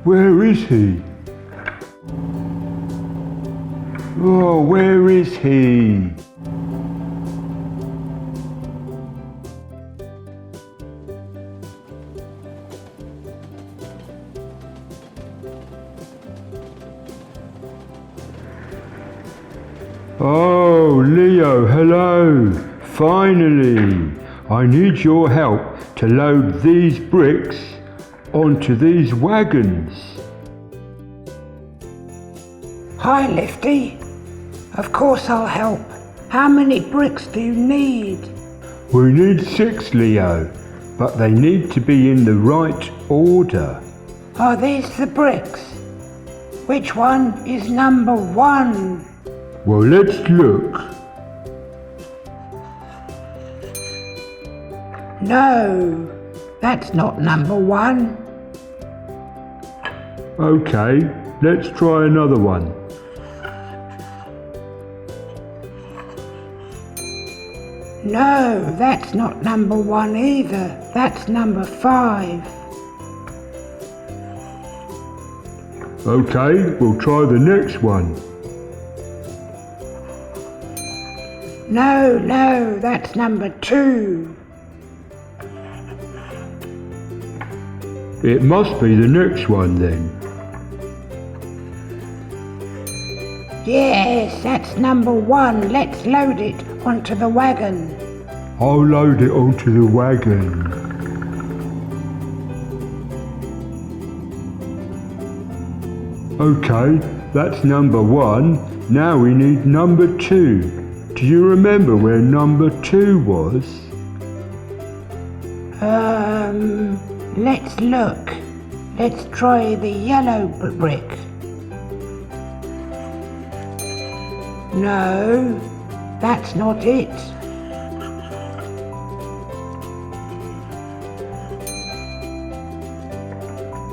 Where is he? Oh, where is he? Oh, Leo, hello. Finally. I need your help to load these bricks onto these wagons. Hi, Lifty. Of course I'll help. How many bricks do you need? We need 6, Leo, but they need to be in the right order. Are these the bricks? Which one is number 1? Well, let's look. No, that's not number 1. Okay, let's try another one. No, that's not number 1 either. That's number 5. Okay, we'll try the next one. No, that's number 2. It must be the next one then. Yes, that's number 1. Let's load it onto the wagon. I'll load it onto the wagon. Okay, that's number 1. Now we need number 2. Do you remember where number 2 was? Let's look. Let's try the yellow brick. No, that's not it.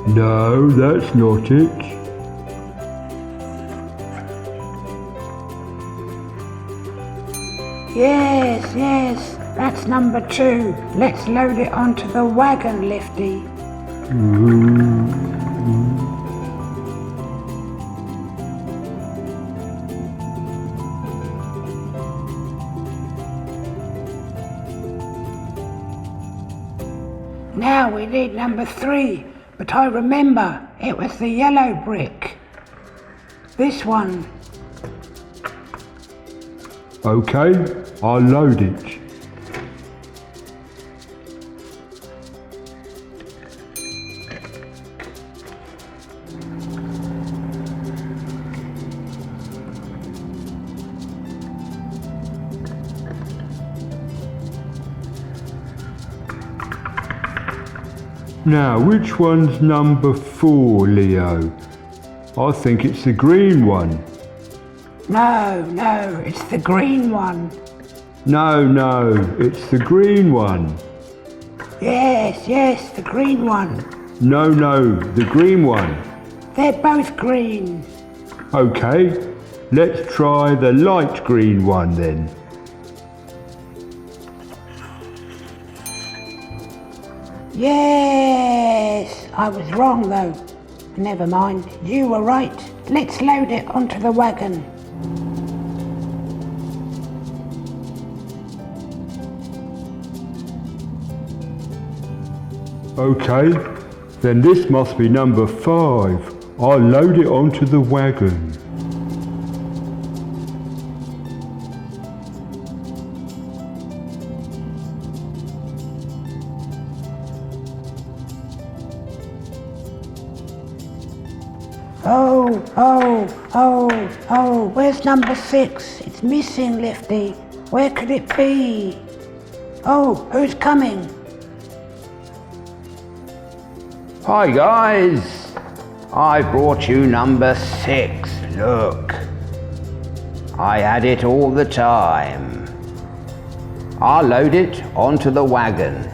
No, that's not it. Yes, that's number 2. Let's load it onto the wagon, Lifty. Now we need number 3, but I remember it was the yellow brick. This one. Okay, I'll load it. Now, which one's number 4, Leo? I think it's the green one. No, it's the green one. No, it's the green one. Yes, the green one. No, the green one. They're both green. Okay, let's try the light green one then. Yes, I was wrong though. Never mind, you were right. Let's load it onto the wagon. Okay, then this must be number 5. I'll load it onto the wagon. Oh, where's number 6? It's missing, Lifty. Where could it be? Oh, who's coming? Hi guys, I brought you number 6, look. I had it all the time. I'll load it onto the wagon.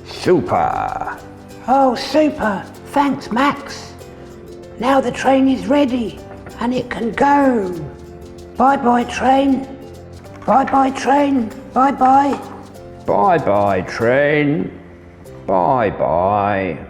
Super. Oh, super. Thanks, Max. Now the train is ready and it can go. Bye-bye, train. Bye-bye, train. Bye-bye. Bye-bye, train. Bye-bye.